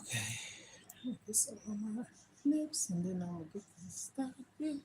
Okay. Put some on my lips and then I'm gonna get this started.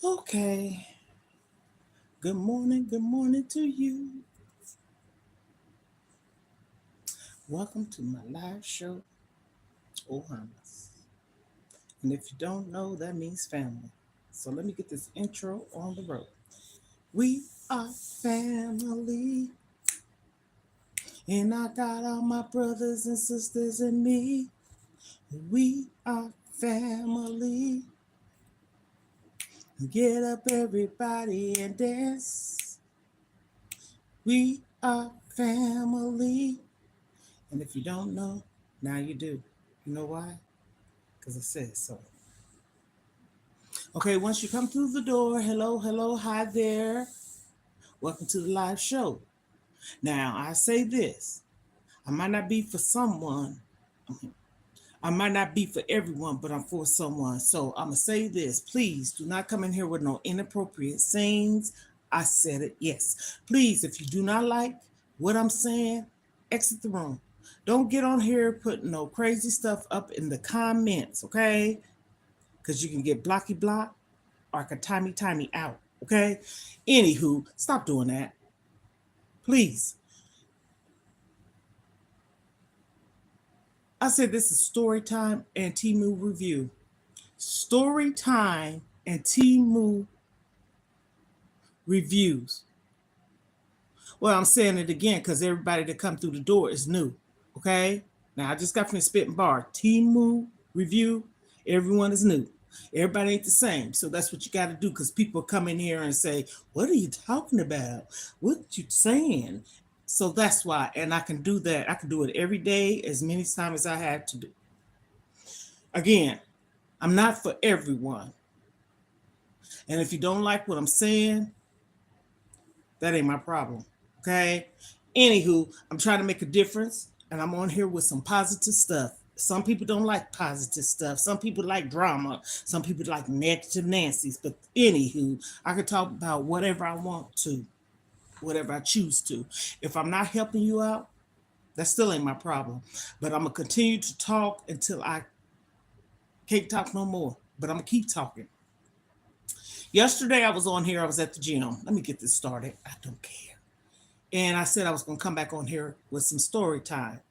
Okay. Good morning to you. Welcome to my live show, Ohamas. And if you don't know, that means family. So let me get this intro on the road. We are family, and I got all my brothers and sisters and me. We are family. Get up, everybody, and dance. We are family. And if you don't know, now you do. You know why? Because I said so. Okay, once you come through the door, hello, hi there. Welcome to the live show. Now, I say this. I might not be for someone. I might not be for everyone, but I'm for someone. So I'm going to say this. Please do not come in here with no inappropriate sayings. I said it. Yes. Please, if you do not like what I'm saying, exit the room. Don't get on here putting no crazy stuff up in the comments, okay? Because you can get blocky block or can timey out, okay? Anywho, stop doing that. Please. I said this is story time and TEMU review. Story time and TEMU reviews. Well, I'm saying it again because everybody that come through the door is new. Okay? Now I just got from the spitting bar. TEMU review, everyone is new. Everybody ain't the same. So that's what you got to do because people come in here and say, what are you talking about? What you saying? So that's why. And I can do that. I can do it every day as many times as I had to do. Again, I'm not for everyone. And if you don't like what I'm saying, that ain't my problem. Okay. Anywho, I'm trying to make a difference and I'm on here with some positive stuff. Some people don't like positive stuff. Some people like drama. Some people like negative Nancy's. But anywho, I can talk about whatever I want to, whatever I choose to. If I'm not helping you out, that still ain't my problem. But I'm going to continue to talk until I can't talk no more. But I'm going to keep talking. Yesterday I was on here. I was at the gym. Let me get this started. I don't care. And I said I was going to come back on here with some story time.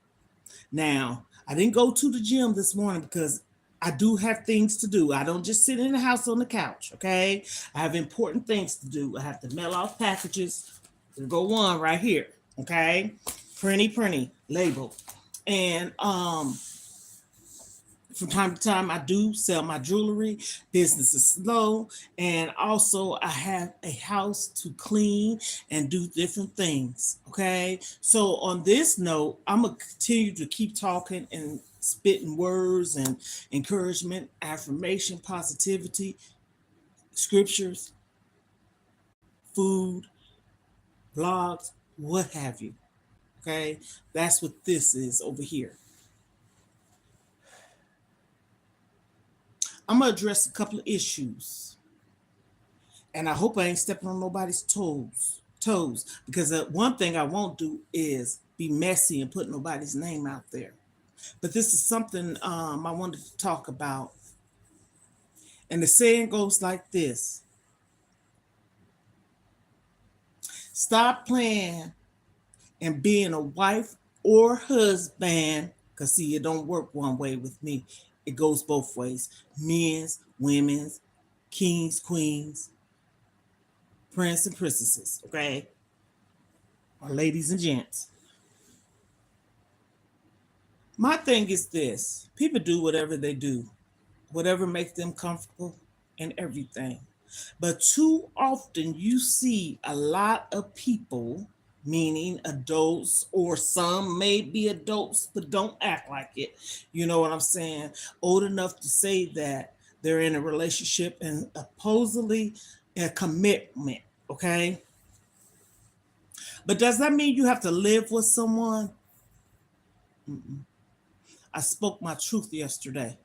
Now, I didn't go to the gym this morning because I do have things to do. I don't just sit in the house on the couch, okay? I have important things to do. I have to mail off packages. There go one right here, okay? Printy, label. And from time to time, I do sell my jewelry. Business is slow. And also, I have a house to clean and do different things. Okay. So, on this note, I'm going to continue to keep talking and spitting words and encouragement, affirmation, positivity, scriptures, food, vlogs, what have you. Okay, that's what this is over here. I'm gonna address a couple of issues, and I hope I ain't stepping on nobody's toes. Toes, because one thing I won't do is be messy and put nobody's name out there. But this is something I wanted to talk about, and the saying goes like this: Stop playing and being a wife or husband, because see, it don't work one way with me. It goes both ways. Men's, women's, kings, queens, prince and princesses, okay? Or ladies and gents. My thing is this: people do whatever they do, whatever makes them comfortable and everything. But too often you see a lot of people, meaning adults, or some may be adults but don't act like it. You know what I'm saying? Old enough to say that they're in a relationship and supposedly a commitment, okay? But does that mean you have to live with someone? I spoke my truth yesterday.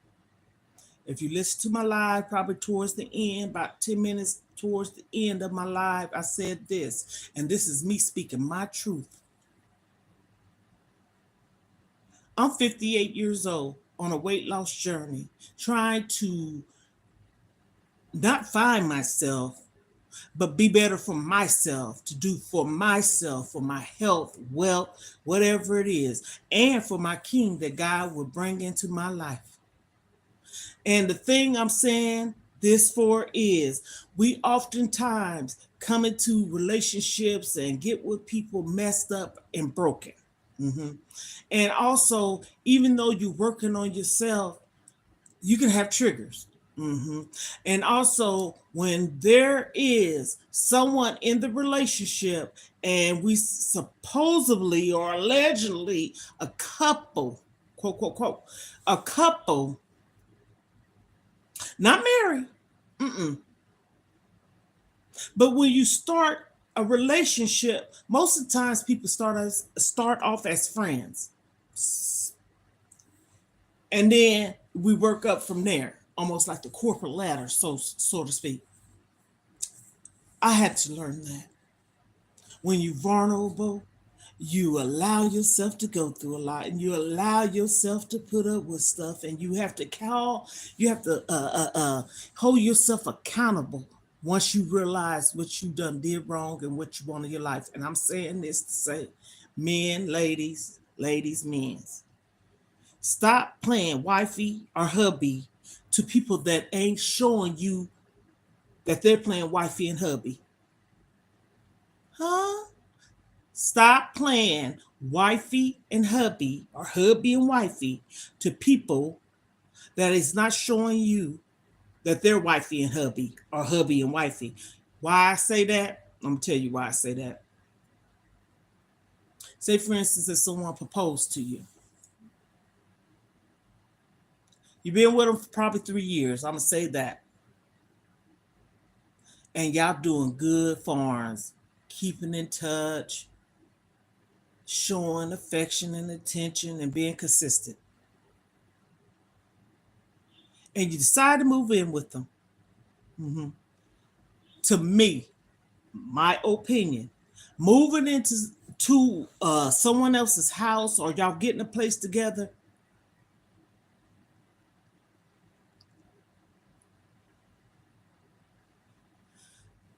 If you listen to my live, probably towards the end, about 10 minutes towards the end of my live, I said this, and this is me speaking my truth. I'm 58 years old on a weight loss journey, trying to not find myself, but be better for myself, to do for myself, for my health, wealth, whatever it is, and for my king that God will bring into my life. And the thing I'm saying this for is we oftentimes come into relationships and get with people messed up and broken. Mhm. And also, even though you're working on yourself, you can have triggers. Mhm. And also, when there is someone in the relationship and we supposedly or allegedly a couple, quote, quote, quote, a couple, not married. Mm-mm. But when you start a relationship, most of the times people start off as friends, and then we work up from there, almost like the corporate ladder, so to speak. I had to learn that when you're vulnerable, you allow yourself to go through a lot, and you allow yourself to put up with stuff, and you have to hold yourself accountable once you realize what you done did wrong and what you want in your life. And I'm saying this to say, men, ladies, men, stop playing wifey or hubby to people that ain't showing you that they're playing wifey and hubby. Huh? Stop playing wifey and hubby or hubby and wifey to people that is not showing you that they're wifey and hubby or hubby and wifey. Why I say that? I'm gonna tell you why I say that. Say, for instance, if someone proposed to you, you've been with them for probably 3 years. I'm gonna say that, and y'all doing good farms, keeping in touch, showing affection and attention, and being consistent. And you decide to move in with them. Mhm. To me, my opinion, moving into someone else's house or y'all getting a place together,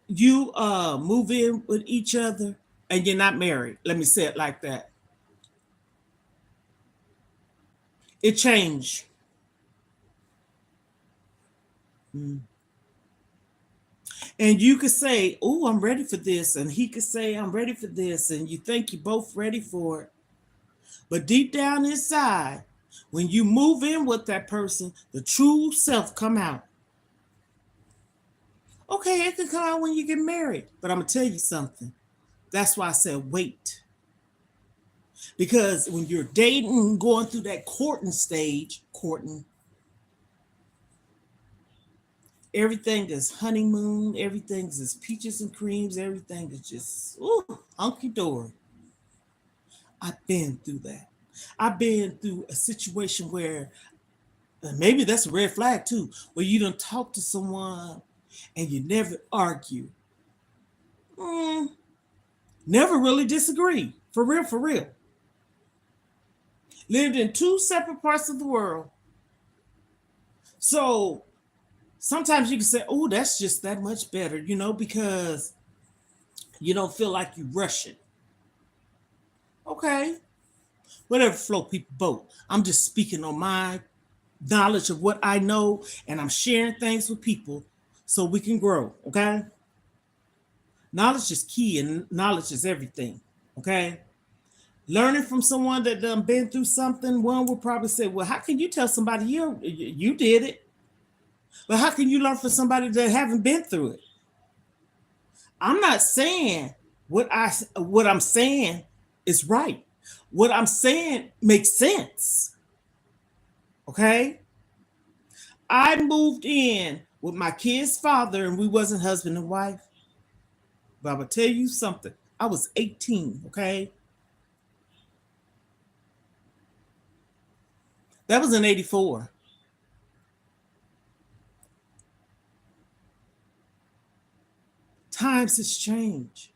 you move in with each other and you're not married. Let me say it like that. It changed. Mm. And you could say, "Oh, I'm ready for this," and he could say, "I'm ready for this," and you think you're both ready for it. But deep down inside, when you move in with that person, the true self come out. Okay, it can come out when you get married. But I'm gonna tell you something. That's why I said wait. Because when you're dating, going through that courting stage, courting, Everything is honeymoon, everything is peaches and creams, everything is just hunky dory. I've been through that. I've been through a situation where maybe that's a red flag too, where you don't talk to someone and you never argue. Mm, never really disagree. For real, for real. Lived in two separate parts of the world. So sometimes you can say, oh, that's just that much better, because you don't feel like you rushing. Okay. Whatever float people boat. I'm just speaking on my knowledge of what I know, and I'm sharing things with people so we can grow. Okay. Knowledge is key, and knowledge is everything. Okay. Learning from someone that done been through something, one will probably say, well, how can you tell somebody you did it? But how can you learn from somebody that haven't been through it? I'm not saying what I'm saying is right. What I'm saying makes sense. Okay? I moved in with my kid's father and we wasn't husband and wife. But I'm gonna tell you something. I was 18, okay? That was in 84. Times has changed.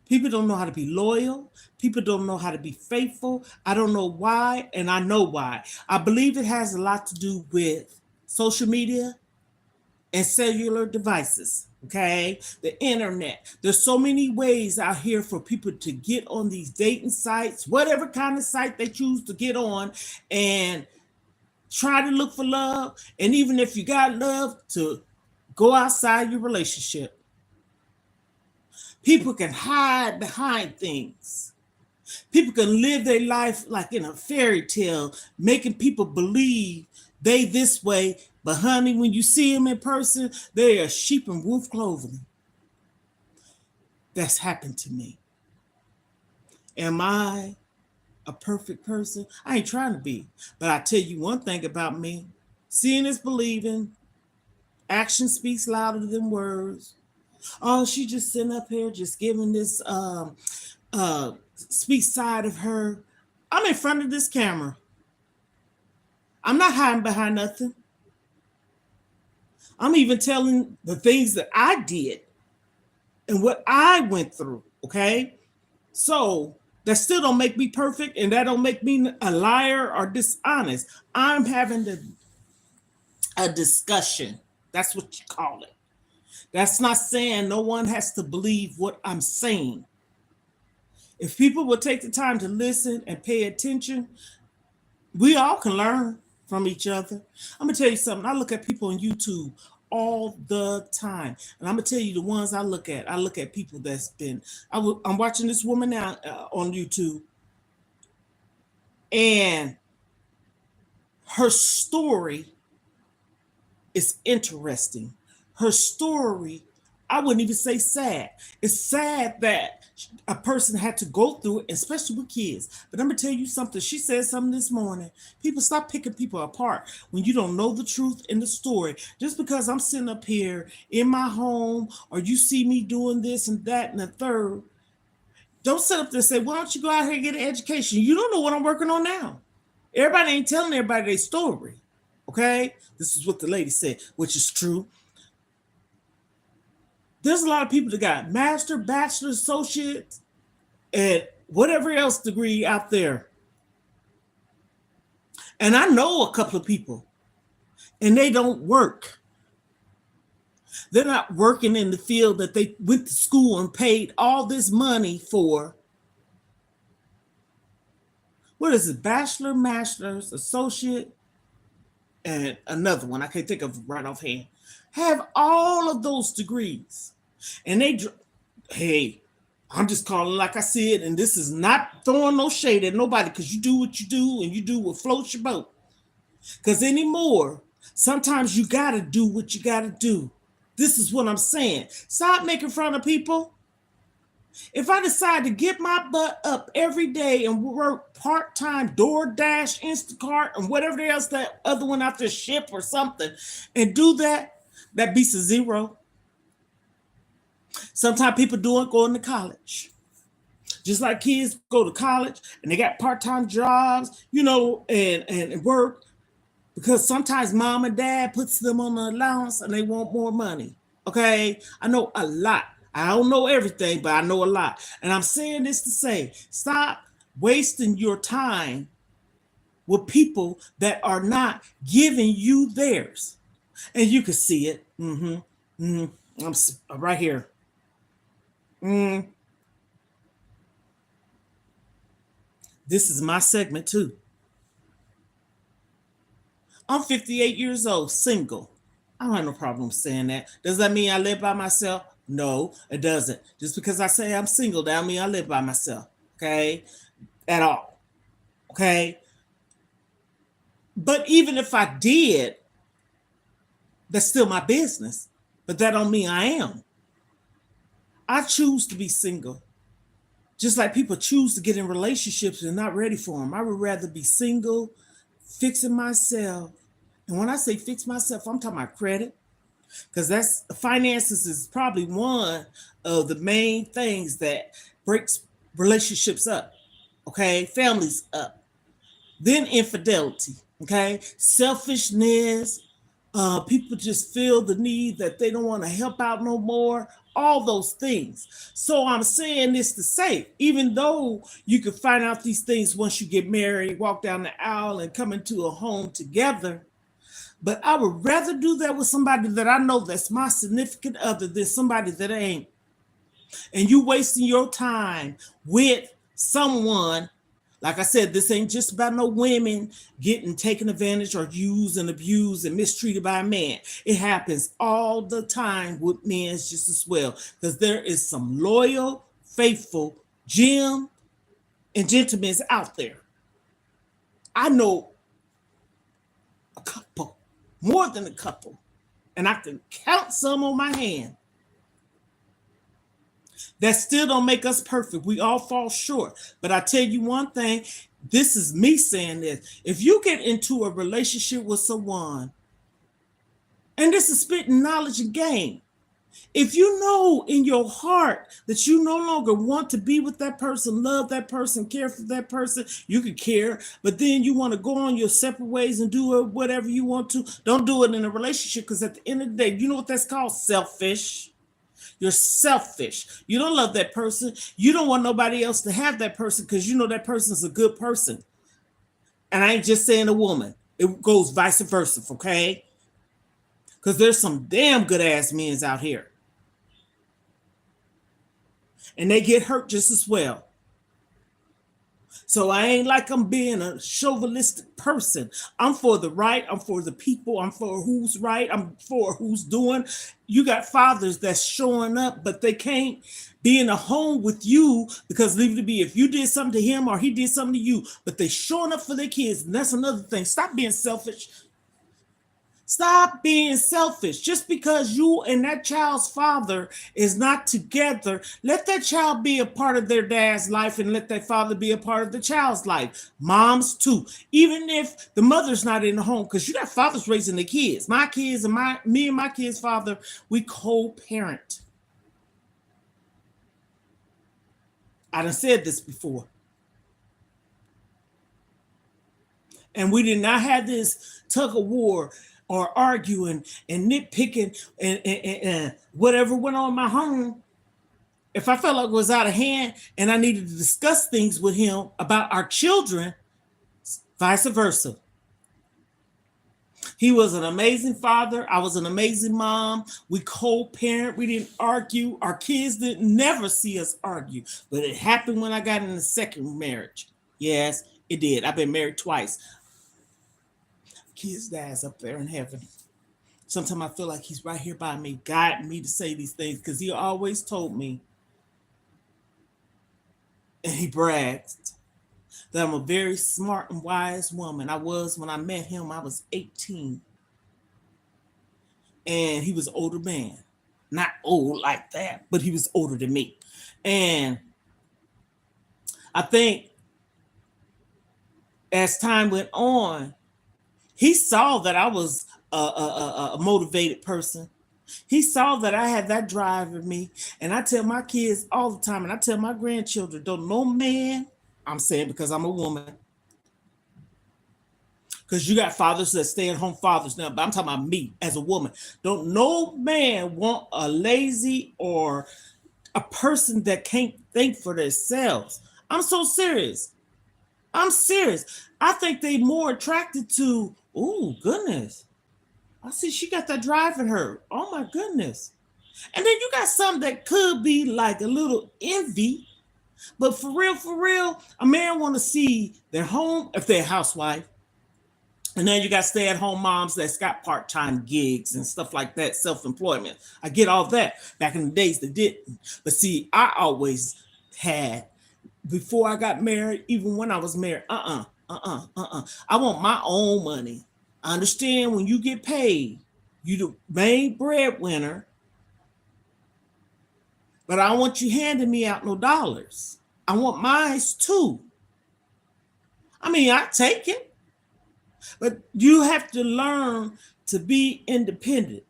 People don't know how to be loyal. People don't know how to be faithful. I don't know why, and I know why. I believe it has a lot to do with social media and cellular devices. Okay, the internet. There's so many ways out here for people to get on these dating sites, whatever kind of site they choose to get on, and try to look for love. And even if you got love, to go outside your relationship. People can hide behind things. People can live their life like in a fairy tale, making people believe they this way. But honey, when you see them in person, they are sheep in wolf clothing. That's happened to me. Am I a perfect person? I ain't trying to be. But I tell you one thing about me. Seeing is believing. Action speaks louder than words. Oh, she just sitting up here just giving this speak side of her. I'm in front of this camera. I'm not hiding behind nothing. I'm even telling the things that I did and what I went through. Okay. So that still don't make me perfect and that don't make me a liar or dishonest. I'm having a discussion. That's what you call it. That's not saying no one has to believe what I'm saying. If people will take the time to listen and pay attention, we all can learn from each other. I'm gonna tell you something. I look at people on YouTube all the time, and I'm gonna tell you the ones I look at. I look at people that's been. I'm watching this woman now on YouTube, and her story is interesting. Her story, I wouldn't even say sad. It's sad that a person had to go through it, especially with kids. But I'm gonna tell you something. She said something this morning. People, stop picking people apart when you don't know the truth in the story. Just because I'm sitting up here in my home, or you see me doing this and that and the third, don't sit up there and say, "Why don't you go out here and get an education?" You don't know what I'm working on now. Everybody ain't telling everybody their story. Okay, this is what the lady said, which is true. There's a lot of people that got master, bachelor, associate, and whatever else degree out there. And I know a couple of people, and they don't work. They're not working in the field that they went to school and paid all this money for. What is it? Bachelor, master's, associate, and another one I can't think of right offhand. Have all of those degrees, and hey, I'm just calling like I said, and this is not throwing no shade at nobody, because you do what you do and you do what floats your boat. Because anymore, sometimes you gotta do what you gotta do. This is what I'm saying. Stop making fun of people. If I decide to get my butt up every day and work part-time DoorDash, Instacart, and whatever else that other one out there ship or something, and do that, That beats a zero. Sometimes people doing going to college. Just like kids go to college and they got part-time jobs, and work because sometimes mom and dad puts them on the allowance and they want more money. Okay, I know a lot. I don't know everything, but I know a lot. And I'm saying this to say, stop wasting your time with people that are not giving you theirs. And you can see it. I'm right here. Mm, this is my segment too. I'm 58 years old, single. I don't have no problem saying that. Does that mean I live by myself? No, it doesn't. Just because I say I'm single, that don't mean I live by myself. Okay? At all. Okay? But even if I did, that's still my business. But that don't mean I am. I choose to be single. Just like people choose to get in relationships and not ready for them. I would rather be single, fixing myself. And when I say fix myself, I'm talking about credit, because that's finances is probably one of the main things that breaks relationships up, okay, families up. Then infidelity, okay, selfishness, people just feel the need that they don't want to help out no more, all those things. So I'm saying this to say, even though you can find out these things once you get married, walk down the aisle and come into a home together, but I would rather do that with somebody that I know that's my significant other than somebody that ain't. And you wasting your time with someone, like I said, this ain't just about no women getting taken advantage or used and abused and mistreated by a man. It happens all the time with men just as well. Because there is some loyal, faithful Jim and gentlemen out there. I know a couple, more than a couple, and I can count some on my hand. That still don't make us perfect. We all fall short. But I tell you one thing, this is me saying this. If you get into a relationship with someone, and this is spitting knowledge and game, if you know in your heart that you no longer want to be with that person, love that person, care for that person, you can care, but then you want to go on your separate ways and do whatever you want to, don't do it in a relationship, because at the end of the day, you know what that's called? Selfish. You're selfish. You don't love that person. You don't want nobody else to have that person because you know that person's a good person. And I ain't just saying a woman. It goes vice versa, okay? Because there's some damn good ass men out here. And they get hurt just as well. So I ain't like I'm being a chauvinistic person. I'm for the right. I'm for the people. I'm for who's right. I'm for who's doing. You got fathers that's showing up, but they can't be in a home with you because leave it to be if you did something to him or he did something to you, but they showing up for their kids. And that's another thing. Stop being selfish. Stop being selfish. Just because you and that child's father is not together, let that child be a part of their dad's life and let that father be a part of the child's life. Moms too. Even if the mother's not in the home, because you got fathers raising the kids. My kids and me and my kids' father, we co-parent. I done said this before. And we did not have this tug of war or arguing and nitpicking and whatever went on in my home. If I felt like it was out of hand and I needed to discuss things with him about our children, vice versa. He was an amazing father. I was an amazing mom. We co-parent. We didn't argue. Our kids didn't never see us argue. But it happened when I got in the second marriage. Yes, it did. I've been married twice. Kids dies up there in heaven. Sometimes I feel like he's right here by me, guiding me to say these things because he always told me, and he brags, that I'm a very smart and wise woman. I was when I met him, I was 18. And he was an older man. Not old like that, but he was older than me. And I think as time went on, he saw that I was a motivated person. He saw that I had that drive in me, and I tell my kids all the time, and I tell my grandchildren, don't no man, I'm saying because I'm a woman, because you got fathers that stay at home fathers now, but I'm talking about me as a woman. Don't no man want a lazy or a person that can't think for themselves. I'm so serious. I'm serious. I think they more attracted to, oh goodness. I see she got that drive in her. Oh my goodness. And then you got some that could be like a little envy, but for real, a man want to see their home if they're a housewife. And then you got stay-at-home moms that's got part-time gigs and stuff like that, self-employment. I get all that. Back in the days they didn't. But see, I always had, before I got married, even when I was married, I want my own money. I understand when you get paid, you the main breadwinner, but I don't want you handing me out no dollars. I want mine too. I mean, I take it, but you have to learn to be independent.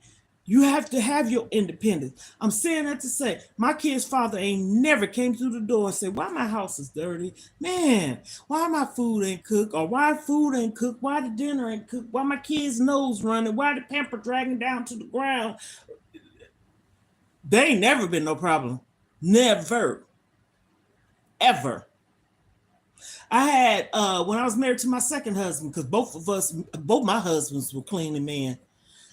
You have to have your independence. I'm saying that to say my kid's father ain't never came through the door and said, why my house is dirty? Man, why my food ain't cooked? Or why food ain't cooked? Why the dinner ain't cooked? Why my kid's nose running? Why the pamper dragging down to the ground? They ain't never been no problem. Never. Ever. I had when I was married to my second husband, because both my husbands were cleaning men,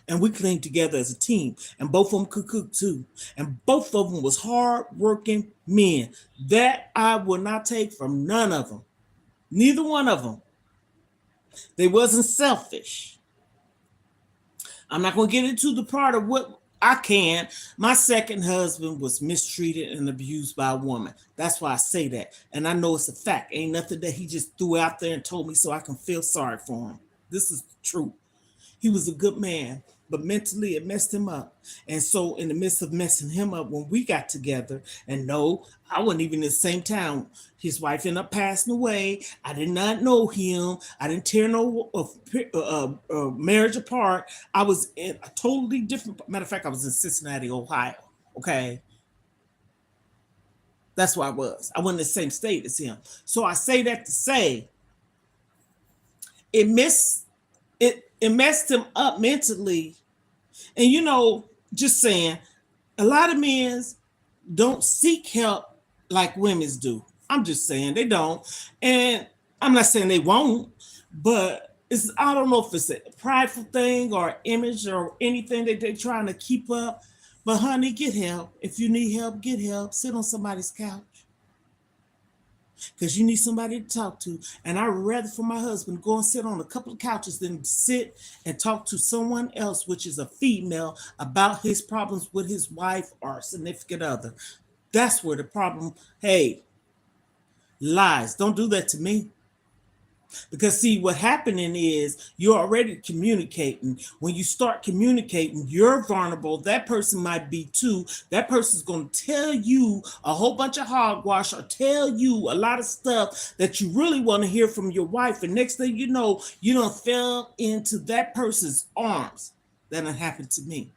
and we cleaned together as a team, and both of them could cook too, and both of them was hard working men. That I will not take from none of them, neither one of them. They wasn't selfish. I'm not going to get into the part of what I can. My second husband was mistreated and abused by a woman. That's why I say that. And I know it's a fact. Ain't nothing that he just threw out there and told me so I can feel sorry for him. This is the truth. He was a good man, but mentally it messed him up. And so in the midst of messing him up, when we got together, and no, I wasn't even in the same town. His wife ended up passing away. I did not know him. I didn't tear no marriage apart. I was in a totally different, matter of fact, I was in Cincinnati, Ohio. Okay. That's where I was. I wasn't in the same state as him. So I say that to say it messed him up mentally. And just saying, a lot of men don't seek help like women's do. I'm just saying they don't. And I'm not saying they won't, but I don't know if it's a prideful thing or image or anything that they're trying to keep up. But honey, get help. If you need help, get help. Sit on somebody's couch, because you need somebody to talk to. And I would rather for my husband go and sit on a couple of couches than sit and talk to someone else, which is a female, about his problems with his wife or significant other. That's where the problem, hey, lies. Don't do that to me. Because see, what happening is you're already communicating. When you start communicating, you're vulnerable. That person might be too. That person's going to tell you a whole bunch of hogwash or tell you a lot of stuff that you really want to hear from your wife. And next thing you know, you done fell into that person's arms. That done happened to me.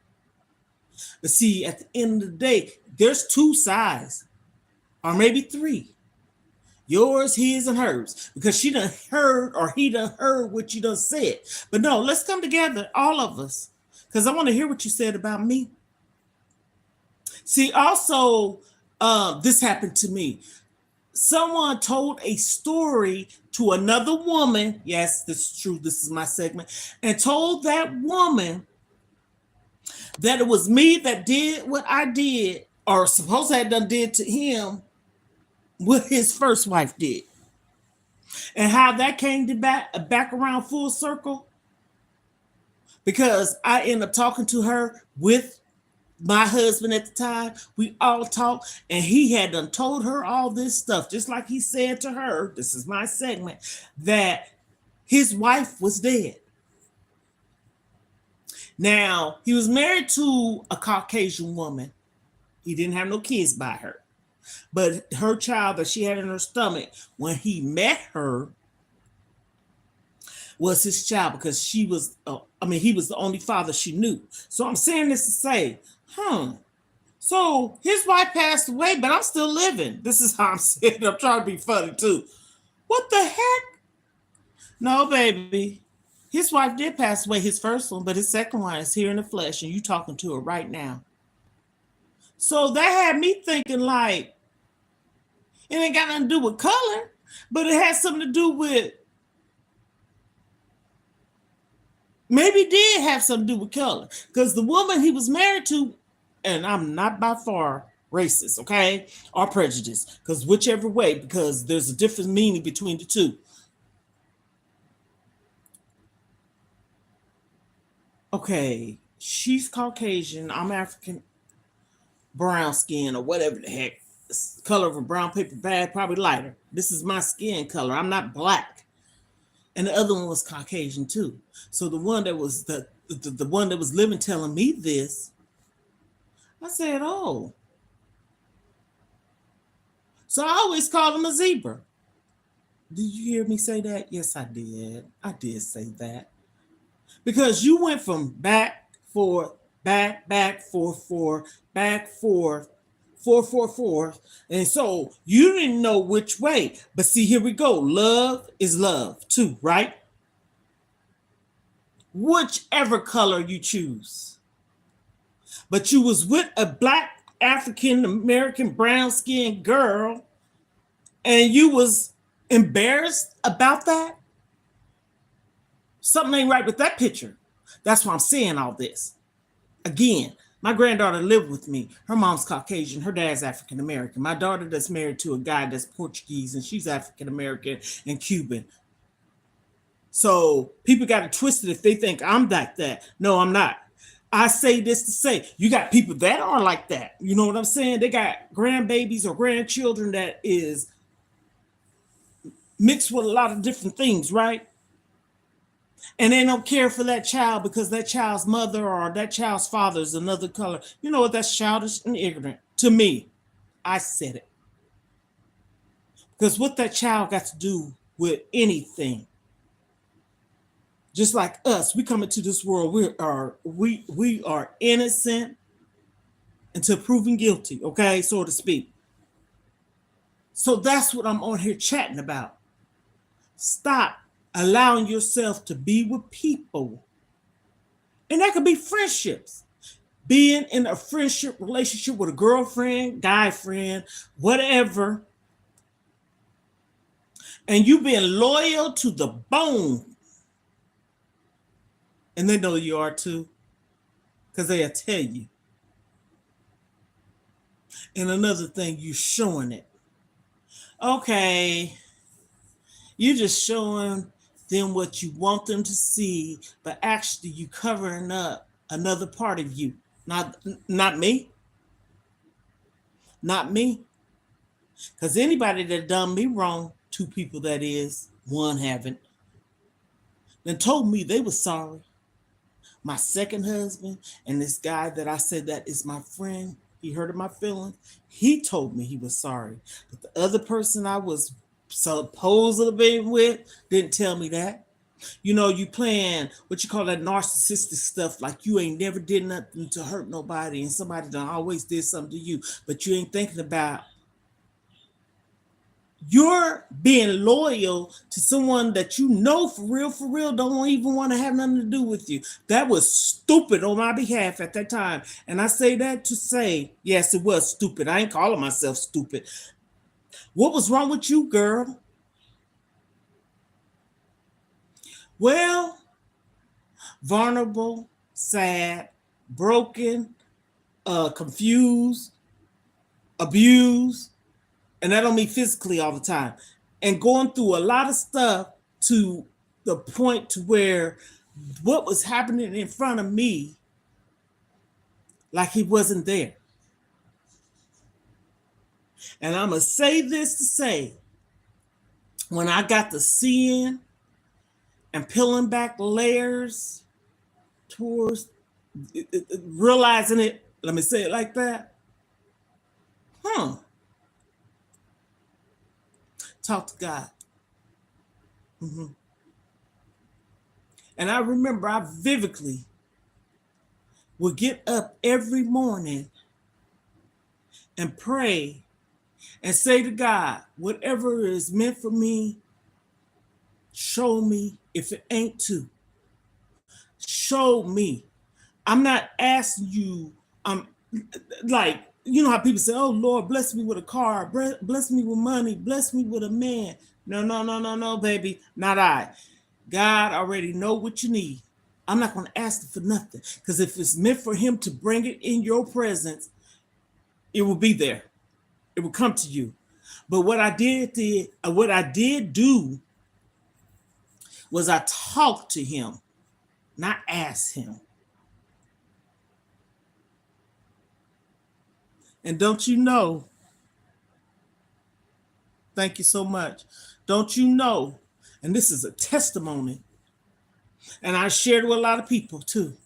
But see, at the end of the day, there's two sides, or maybe three. Yours, his, and hers. Because she done heard or he done heard what you done said. But no, let's come together, all of us. Because I want to hear what you said about me. See, also, this happened to me. Someone told a story to another woman. Yes, this is true. This is my segment. And told that woman that it was me that did what I did, or supposed I had done did to him, what his first wife did. And how that came to back around full circle, because I ended up talking to her with my husband at the time. We all talked, and he had done told her all this stuff, just like he said to her, this is my segment, that his wife was dead. Now, he was married to a Caucasian woman. He didn't have no kids by her. But her child that she had in her stomach when he met her was his child because she was, he was the only father she knew. So I'm saying this to say, so his wife passed away, but I'm still living. This is how I'm saying. I'm trying to be funny too. What the heck? No, baby. His wife did pass away, his first one, but his second one is here in the flesh, and you talking to her right now. So that had me thinking like it ain't got nothing to do with color, but it has something to do with maybe did have something to do with color. Because the woman he was married to, and I'm not by far racist, okay, or prejudiced, because whichever way, because there's a different meaning between the two. Okay, she's Caucasian, I'm African, brown skin, or whatever the heck. Color of a brown paper bag, probably lighter. This is my skin color. I'm not black. And the other one was Caucasian too. So the one that was the one that was living telling me this, I said, oh. So I always called him a zebra. Did you hear me say that? Yes, I did. I did say that. Because you went from back, forth, back, forth, back, forth, four. And so you didn't know which way. But see, here we go. Love is love too, right? Whichever color you choose. But you was with a black African American brown skinned girl and you was embarrassed about that. Something ain't right with that picture. That's why I'm saying all this. Again, my granddaughter lived with me. Her mom's Caucasian. Her dad's African American. My daughter that's married to a guy that's Portuguese and she's African American and Cuban. So people got it twisted if they think I'm like that. No, I'm not. I say this to say you got people that are like that. You know what I'm saying? They got grandbabies or grandchildren that is mixed with a lot of different things, right? And they don't care for that child because that child's mother or that child's father is another color. You know what? That's childish and ignorant to me. I said it. Because what that child got to do with anything? Just like us, we come into this world, we are innocent until proven guilty, okay, so to speak. So that's what I'm on here chatting about. Stop allowing yourself to be with people. And that could be friendships. Being in a friendship relationship with a girlfriend, guy friend, whatever, and you being loyal to the bone. And they know you are too, because they'll tell you. And another thing, you showing it. Okay, you just showing them what you want them to see, but actually you covering up another part of you. Not me. Not me. Because anybody that done me wrong, two people that is, one haven't, then told me they were sorry. My second husband and this guy that I said that is my friend, he hurted my feelings. He told me he was sorry. But the other person I was supposedly with didn't tell me that. You know, you playing what you call that narcissistic stuff, like you ain't never did nothing to hurt nobody and somebody done always did something to you, but you ain't thinking about you're being loyal to someone that you know for real, don't even want to have nothing to do with you. That was stupid on my behalf at that time. And I say that to say, yes, it was stupid. I ain't calling myself stupid. What was wrong with you, girl? Well, vulnerable, sad, broken, confused, abused, and that don't mean physically all the time, and going through a lot of stuff to the point to where what was happening in front of me, like he wasn't there. And I'm gonna say this to say, when I got to seeing and peeling back layers towards realizing it, let me say it like that. Talk to God. Mm-hmm. And I remember I vividly would get up every morning and pray and say to God, whatever is meant for me, show me. If it ain't to, show me. I'm not asking you, I'm like, you know how people say, oh Lord, bless me with a car, bless me with money, bless me with a man. No, no, no, no, no, baby, not I. God already know what you need. I'm not going to ask for nothing, because if it's meant for him to bring it in your presence, it will be there. It will come to you. But what I did do was I talked to him, not asked him. And don't you know, thank you so much. Don't you know, and this is a testimony, and I shared with a lot of people too.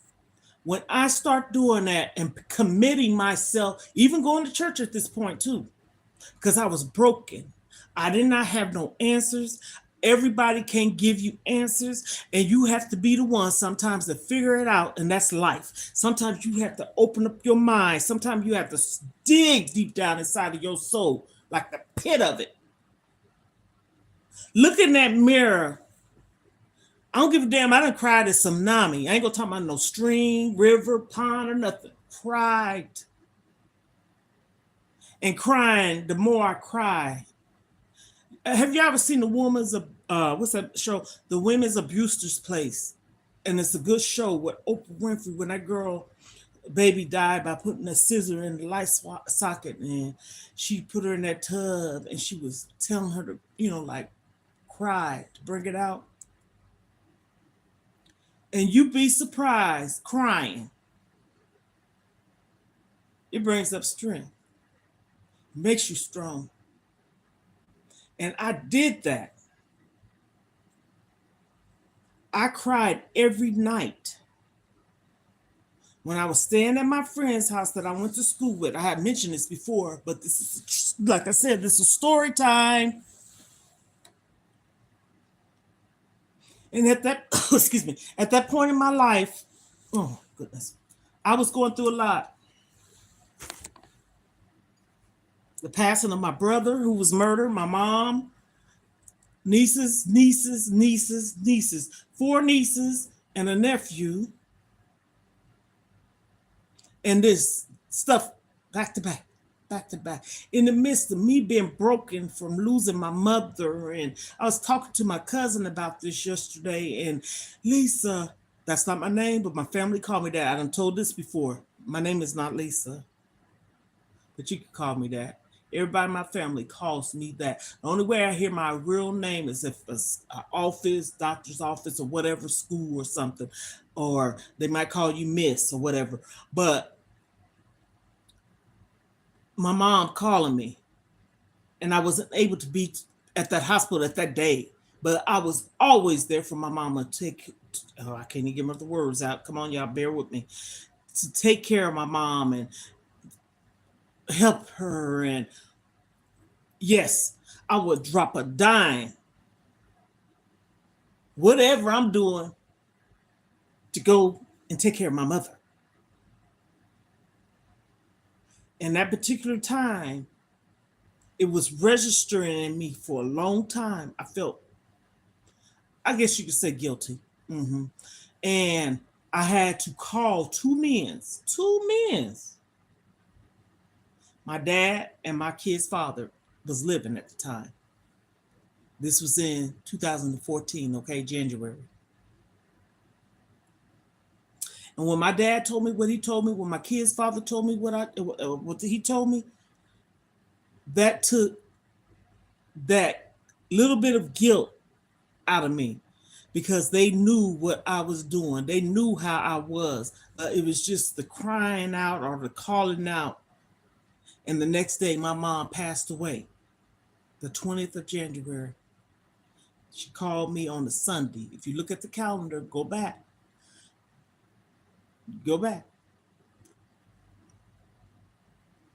When I start doing that and committing myself, even going to church at this point too, because I was broken. I did not have no answers. Everybody can't give you answers, and you have to be the one sometimes to figure it out, and that's life. Sometimes you have to open up your mind. Sometimes you have to dig deep down inside of your soul, like the pit of it. Look in that mirror. I don't give a damn. I done cried at tsunami. I ain't gonna talk about no stream, river, pond, or nothing. Cried. And crying, the more I cry. Have you ever seen the woman's what's that show? The Women's Abuser's Place. And it's a good show with Oprah Winfrey when that girl baby died by putting a scissor in the light socket, and she put her in that tub and she was telling her to, like cry to bring it out. And you be surprised, crying. It brings up strength, makes you strong. And I did that. I cried every night when I was staying at my friend's house that I went to school with. I had mentioned this before, but this is, like I said, this is story time. And at that, excuse me, at that point in my life, oh goodness, I was going through a lot. The passing of my brother who was murdered, my mom, nieces, 4 nieces and a nephew, and this stuff back to back, back to back. In the midst of me being broken from losing my mother, and I was talking to my cousin about this yesterday, and Lisa, that's not my name, but my family called me that. I done told this before. My name is not Lisa, but you can call me that. Everybody in my family calls me that. The only way I hear my real name is if it's an office, doctor's office, or whatever, school or something, or they might call you Miss or whatever. But my mom calling me, and I wasn't able to be at that hospital at that day, but I was always there for my mama to take. Oh, I can't even get the words out. Come on, y'all, bear with me. To take care of my mom and help her, and yes, I would drop a dime, whatever I'm doing, to go and take care of my mother. And that particular time, it was registering in me for a long time. I felt, I guess you could say, guilty. And I had to call two men's. My dad and my kid's father was living at the time. This was in 2014, okay, January. And when my dad told me what he told me, when my kid's father told me what he told me, that took that little bit of guilt out of me, because they knew what I was doing. They knew how I was. It was just the crying out or the calling out. And the next day, my mom passed away, the 20th of January. She called me on a Sunday. If you look at the calendar, go back.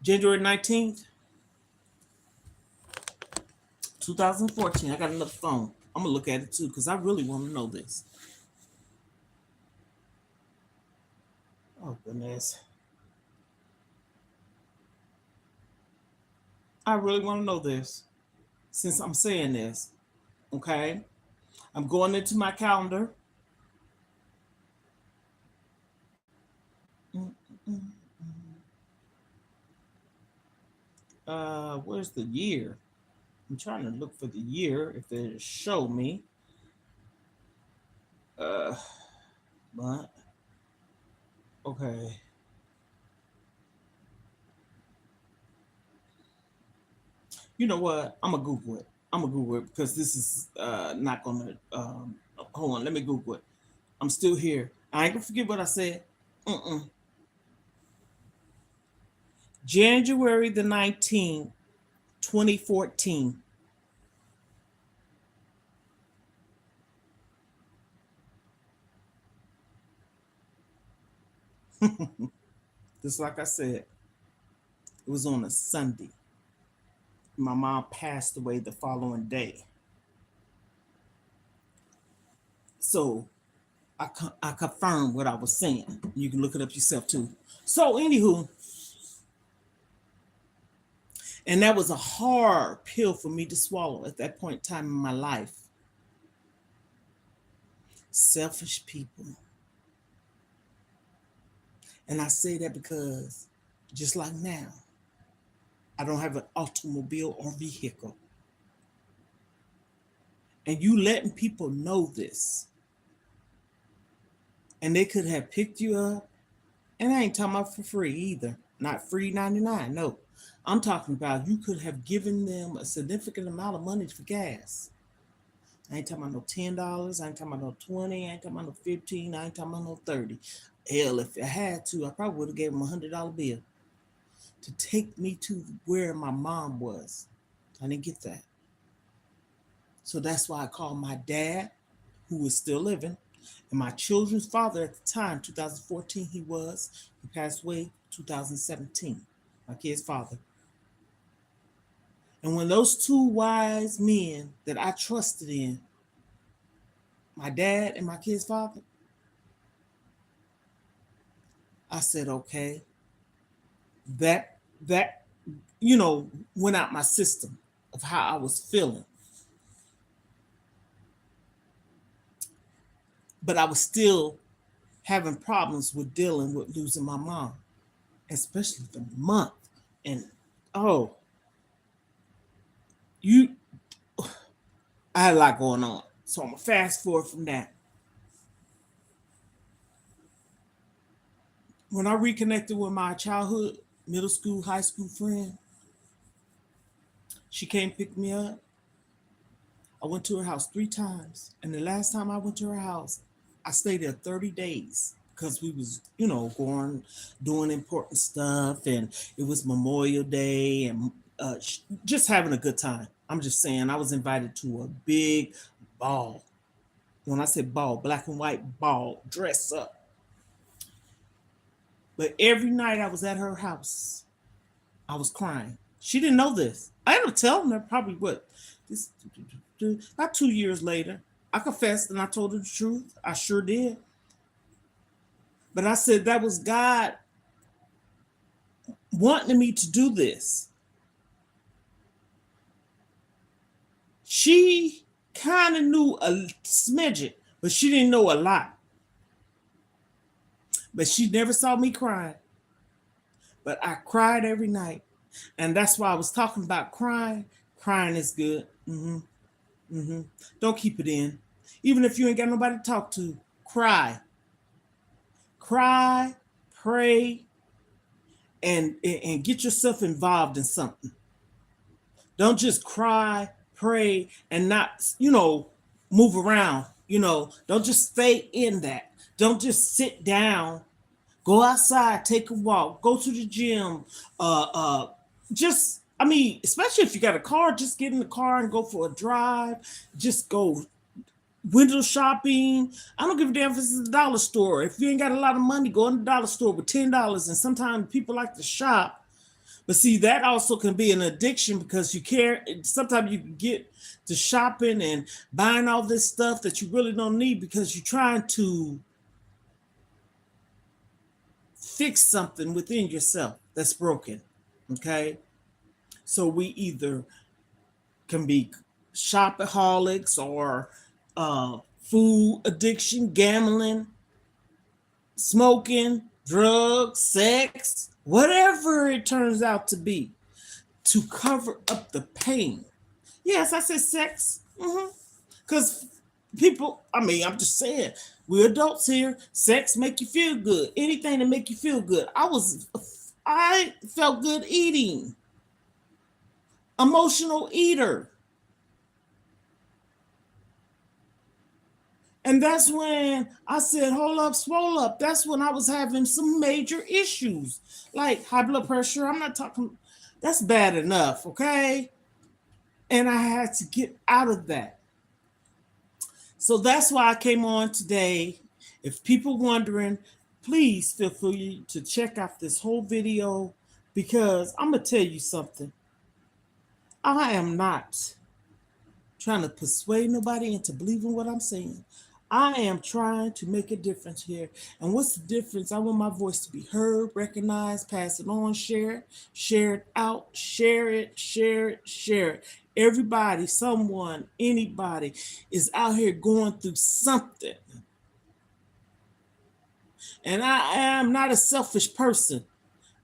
January 19th, 2014. I got another phone. I'm going to look at it too, because I really want to know this. Oh goodness. I really want to know this since I'm saying this. Okay. I'm going into my calendar. Where's the year? I'm trying to look for the year if they show me. Uh, but okay. You know what? I'm gonna Google it. I'm gonna Google it because this is not gonna. Hold on, let me Google it. I'm still here. I ain't gonna forget what I said. Mm-mm. January the 19th, 2014. Just like I said, it was on a Sunday. My mom passed away the following day. So I confirmed what I was saying. You can look it up yourself too. So, anywho, and that was a hard pill for me to swallow at that point in time in my life. Selfish people. And I say that because just like now, I don't have an automobile or vehicle. And you letting people know this. And they could have picked you up. And I ain't talking about for free either. Not free 99. No. I'm talking about you could have given them a significant amount of money for gas. I ain't talking about no $10. I ain't talking about no 20. I ain't talking about no 15. I ain't talking about no 30. Hell, if I had to, I probably would have gave them $100 bill to take me to where my mom was. I didn't get that. So that's why I called my dad, who was still living, and my children's father at the time, 2014 he passed away 2017, my kid's father. And when those two wise men that I trusted in, my dad and my kid's father, I said, okay, that that went out my system of how I was feeling. But I was still having problems with dealing with losing my mom, especially the month. And oh, you I had a lot going on. So I'm gonna fast forward from that. When I reconnected with my childhood, middle school, high school friend, she came pick me up. I went to her house 3 times. And the last time I went to her house, I stayed there 30 days because we was, going doing important stuff and it was Memorial Day and just having a good time. I'm just saying I was invited to a big ball. When I say ball, black and white ball, dress up. But every night I was at her house, I was crying. She didn't know this. I ended up telling her probably what this about 2 years later. I confessed and I told her the truth. I sure did. But I said that was God wanting me to do this. She kind of knew a smidget, but she didn't know a lot. But she never saw me crying. But I cried every night. And that's why I was talking about crying. Crying is good. Don't keep it in. Even if you ain't got nobody to talk to, cry. Cry, pray, and get yourself involved in something. Don't just cry, pray, and not, move around. Don't just stay in that. Don't just sit down. Go outside, take a walk, go to the gym. Just, I mean, especially if you got a car, just get in the car and go for a drive. Just go window shopping. I don't give a damn if it's a dollar store. If you ain't got a lot of money, go in the dollar store with $10. And sometimes people like to shop. But see, that also can be an addiction because you care. Sometimes you can get to shopping and buying all this stuff that you really don't need because you're trying to fix something within yourself that's broken. Okay. So we either can be shopaholics or food addiction, gambling, smoking, drugs, sex, whatever it turns out to be, to cover up the pain. Yes, I said sex. Because people, I mean, I'm just saying, we're adults here. Sex make you feel good. Anything to make you feel good. I felt good eating. Emotional eater. And that's when I said, hold up, swole up. That's when I was having some major issues, like high blood pressure. I'm not talking, that's bad enough, okay? And I had to get out of that. So that's why I came on today. If people wondering, please feel free to check out this whole video, because I'm going to tell you something. I am not trying to persuade nobody into believing what I'm saying. I am trying to make a difference here. And what's the difference? I want my voice to be heard, recognized, pass it on, share it out, share it, share it, share it. Everybody, someone, anybody is out here going through something. And I am not a selfish person.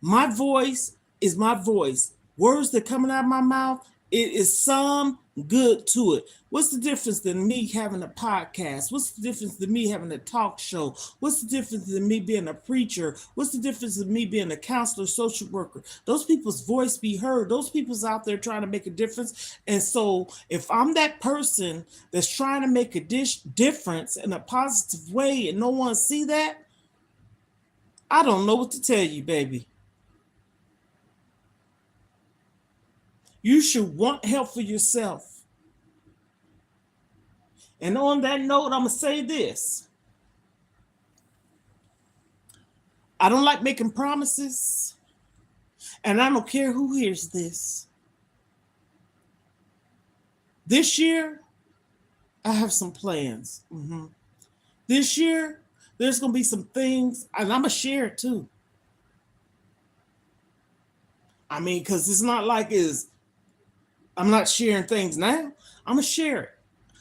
My voice is my voice. Words that coming out of my mouth, it is some good to it. What's the difference than me having a podcast? What's the difference than me having a talk show? What's the difference than me being a preacher? What's the difference than me being a counselor, social worker? Those people's voice be heard. Those people's out there trying to make a difference. And so if I'm that person that's trying to make a difference in a positive way and no one see that, I don't know what to tell you, baby. You should want help for yourself. And on that note, I'm going to say this. I don't like making promises, and I don't care who hears this. This year, I have some plans. This year, there's going to be some things, and I'm going to share it too. I mean, because it's not like I'm not sharing things now. I'm going to share it.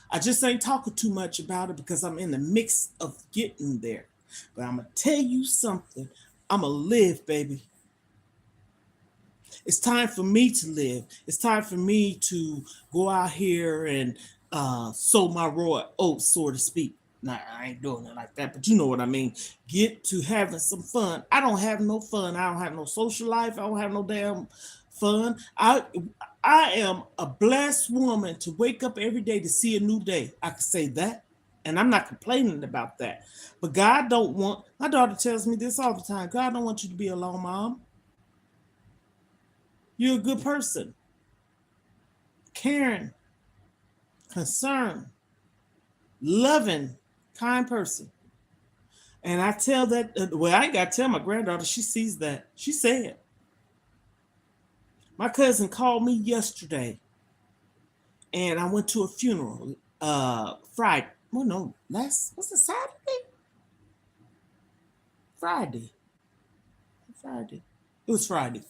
I just ain't talking too much about it because I'm in the mix of getting there. But I'm going to tell you something. I'm going to live, baby. It's time for me to live. It's time for me to go out here and sow my raw oats, so to speak. Nah, I ain't doing it like that, but you know what I mean. Get to having some fun. I don't have no fun. I don't have no social life. I don't have no damn fun. I am a blessed woman to wake up every day to see a new day. I can say that. And I'm not complaining about that. But God don't want, my daughter tells me this all the time. God don't want you to be alone, Mom. You're a good person. Caring, concerned, loving, kind person. And I tell that, well, I ain't got to tell my granddaughter, she sees that. She said, my cousin called me yesterday and I went to a funeral Friday. Well, no, what's it, Saturday? Friday. It was Friday.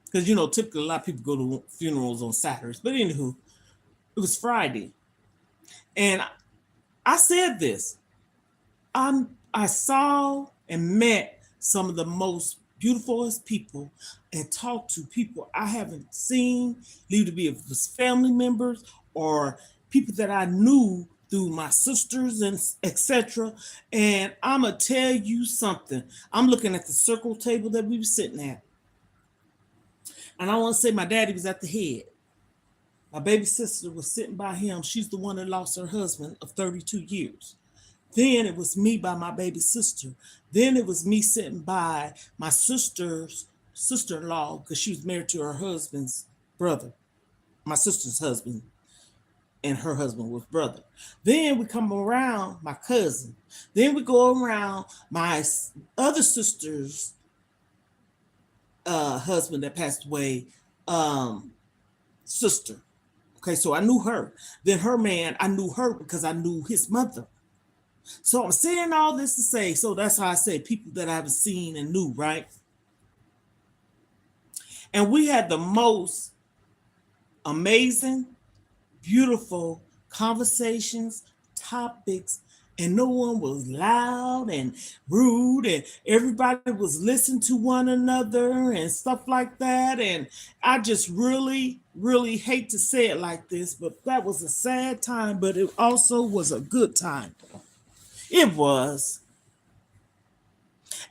Because, typically a lot of people go to funerals on Saturdays. But anywho, it was Friday. And I said this. I saw and met some of the most beautifulest people and talked to people I haven't seen, either be it was family members or people that I knew through my sisters and etc. And I'm going to tell you something. I'm looking at the circle table that we were sitting at. And I want to say my daddy was at the head. My baby sister was sitting by him. She's the one that lost her husband of 32 years. Then it was me by my baby sister. Then it was me sitting by my sister's sister-in-law because she was married to her husband's brother, my sister's husband, and her husband was brother. Then we come around my cousin. Then we go around my other sister's husband that passed away, sister. Okay, so I knew her. Then her man, I knew her because I knew his mother. So I'm saying all this to say, so that's how I say people that I haven't seen and knew, right? And we had the most amazing, beautiful conversations, topics, and no one was loud and rude, and everybody was listening to one another and stuff like that. And I just really, really hate to say it like this, but that was a sad time, but it also was a good time. It was.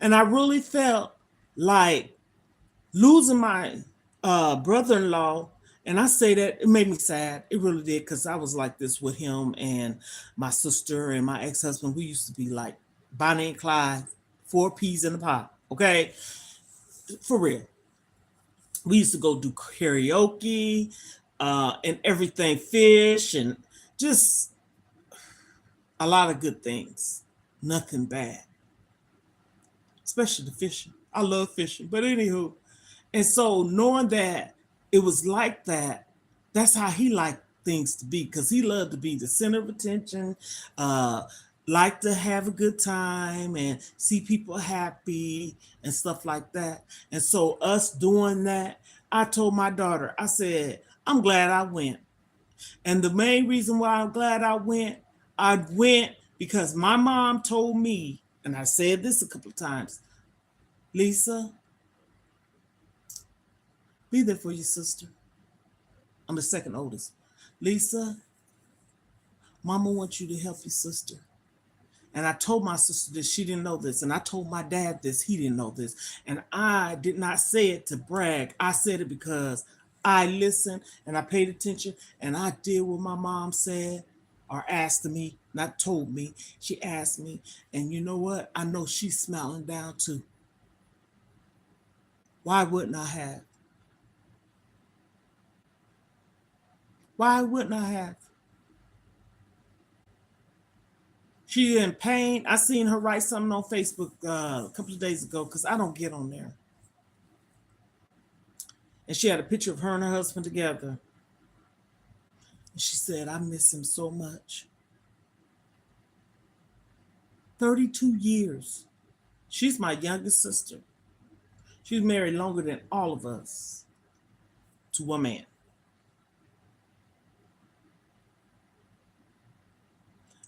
And I really felt like losing my brother-in-law, and I say that it made me sad. It really did, because I was like this with him and my sister and my ex-husband. We used to be like Bonnie and Clyde, four peas in a pot. Okay, for real. We used to go do karaoke and everything, fish, and just a lot of good things. Nothing bad, especially the fishing. I love fishing, but anywho, and so knowing that it was like that, that's how he liked things to be, because he loved to be the center of attention, uh, like to have a good time and see people happy and stuff like that. And so us doing that, I told my daughter, I said, I'm glad I went. And the main reason why I'm glad I went because my mom told me, and I said this a couple of times, Lisa, be there for your sister. I'm the second oldest. Lisa, mama wants you to help your sister. And I told my sister this, she didn't know this. And I told my dad this, he didn't know this. And I did not say it to brag. I said it because I listened and I paid attention and I did what my mom said or asked me, not told me. She asked me. And you know what? I know she's smiling down too. Why wouldn't I have? Why wouldn't I have? She in pain. I seen her write something on Facebook a couple of days ago because I don't get on there. And she had a picture of her and her husband together. And she said, I miss him so much. 32 years. She's my youngest sister. She's married longer than all of us to one man.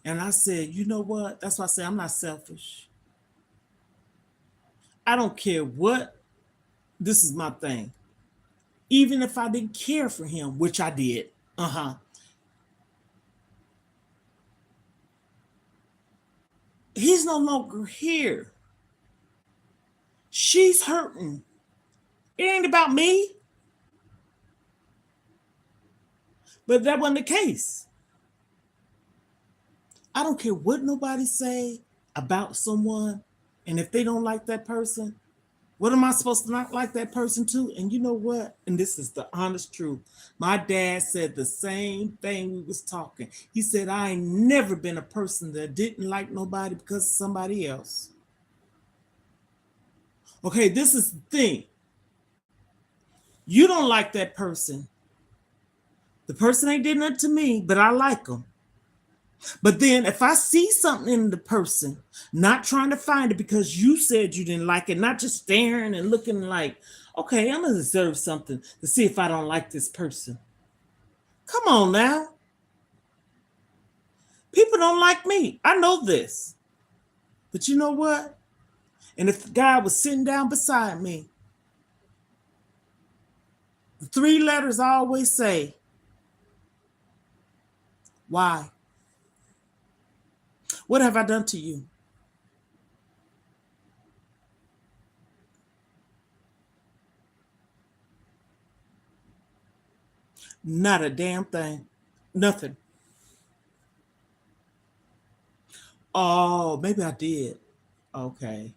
And I said, you know what? That's why I say I'm not selfish. I don't care what. This is my thing. Even if I didn't care for him, which I did. Uh-huh. He's no longer here. She's hurting. It ain't about me. But that wasn't the case. I don't care what nobody say about someone. And if they don't like that person, what am I supposed to not like that person too? And you know what? And this is the honest truth. My dad said the same thing we was talking. He said, I ain't never been a person that didn't like nobody because of somebody else. Okay, this is the thing. You don't like that person. The person ain't did nothing to me, but I like them. But then if I see something in the person, not trying to find it because you said you didn't like it, not just staring and looking like, okay, I'm gonna deserve something to see if I don't like this person. Come on now. People don't like me. I know this. But you know what? And if the guy was sitting down beside me, the three letters I always say, why? What have I done to you? Not a damn thing. Nothing. Oh, maybe I did. Okay.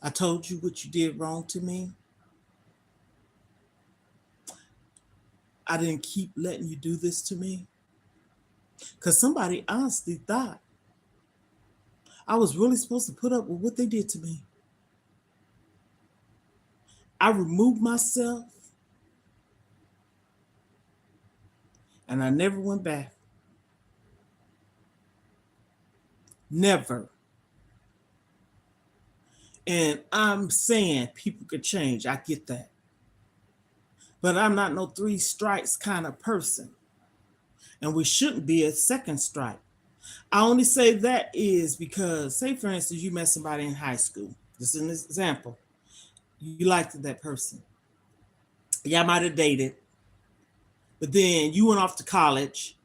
I told you what you did wrong to me. I didn't keep letting you do this to me. Because somebody honestly thought I was really supposed to put up with what they did to me. I removed myself and I never went back. Never. And I'm saying people could change. I get that. But I'm not no three strikes kind of person. And we shouldn't be a second strike. I only say that is because, say, for instance, you met somebody in high school. This is an example. You liked that person. Y'all might have dated, but then you went off to college.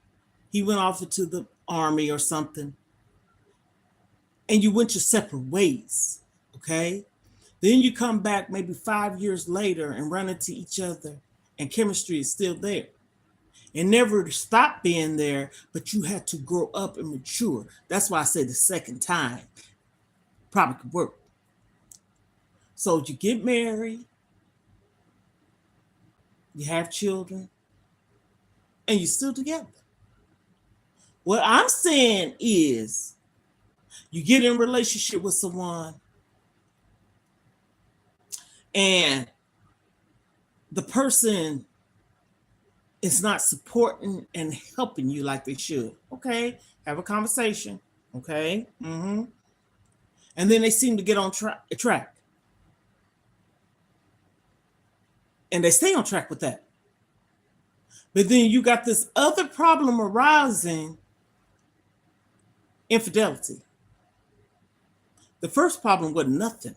He went off into the army or something, and you went your separate ways. Okay? Then you come back maybe 5 years later and run into each other, and chemistry is still there. It never stopped being there, but you had to grow up and mature. That's why I say the second time probably could work. So you get married, you have children, and you're still together. What I'm saying is you get in a relationship with someone and the person is not supporting and helping you like they should. Okay, have a conversation. Okay. And then they seem to get on track. And they stay on track with that. But then you got this other problem arising, infidelity. The first problem was nothing.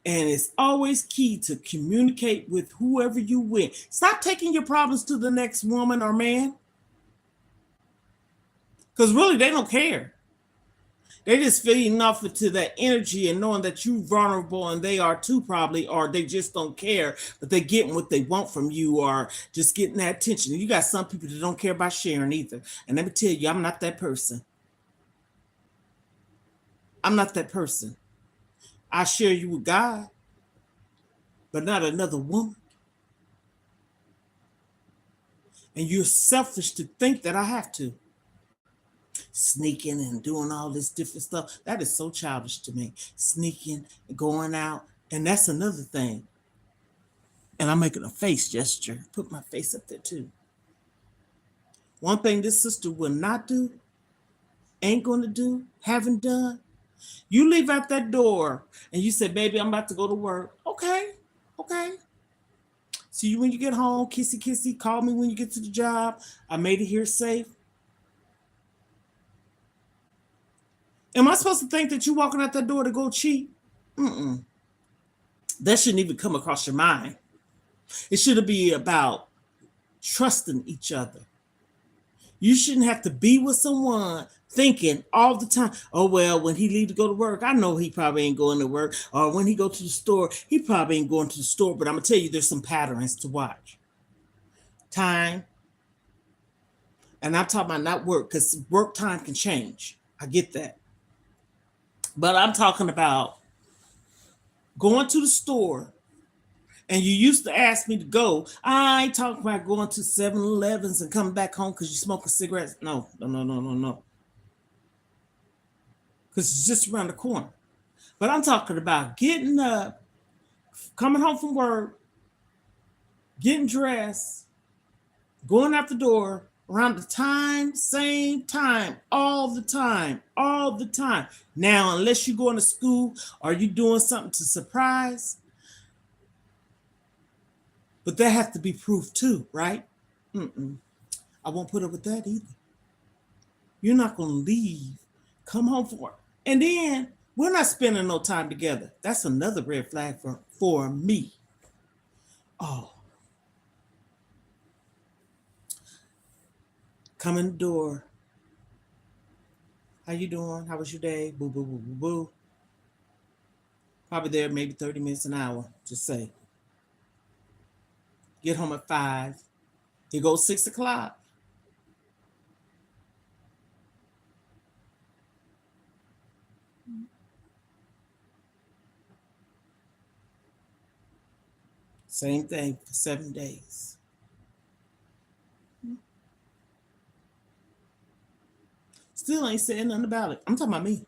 And it's always key to communicate with whoever you with. Stop taking your problems to the next woman or man. Because really, they don't care. They're just feeding off into that energy and knowing that you're vulnerable and they are too, probably, or they just don't care, but they're getting what they want from you or just getting that attention. And you got some people that don't care about sharing either. And let me tell you, I'm not that person. I'm not that person. I share you with God, but not another woman. And you're selfish to think that I have to. Sneaking and doing all this different stuff. That is so childish to me. Sneaking, going out. And that's another thing. And I'm making a face gesture. Put my face up there too. One thing this sister will not do, ain't going to do, haven't done. You leave out that door and you say, baby, I'm about to go to work. Okay. See you when you get home. Kissy, kissy. Call me when you get to the job. I made it here safe. Am I supposed to think that you walking out that door to go cheat? That shouldn't even come across your mind. It should be about trusting each other. You shouldn't have to be with someone thinking all the time, oh, well, when he leave to go to work, I know he probably ain't going to work. Or when he go to the store, he probably ain't going to the store. But I'm going to tell you, there's some patterns to watch. Time. And I'm talking about not work, because work time can change. I get that. But I'm talking about going to the store, and you used to ask me to go. I ain't talking about going to 7-Elevens and coming back home because you smoking cigarettes. No. Because it's just around the corner. But I'm talking about getting up, coming home from work, getting dressed, going out the door around the same time, all the time. Now, unless you're going to school or you doing something to surprise, but that has to be proof too, right? I won't put up with that either. You're not going to leave, come home from work, and then we're not spending no time together. That's another red flag for me. Oh. Come in the door. How you doing? How was your day? Boo, boo, boo, boo, boo. Probably there maybe 30 minutes, an hour, just say. Get home at 5. He goes 6 o'clock. Same thing for 7 days. Still ain't saying nothing about it. I'm talking about me.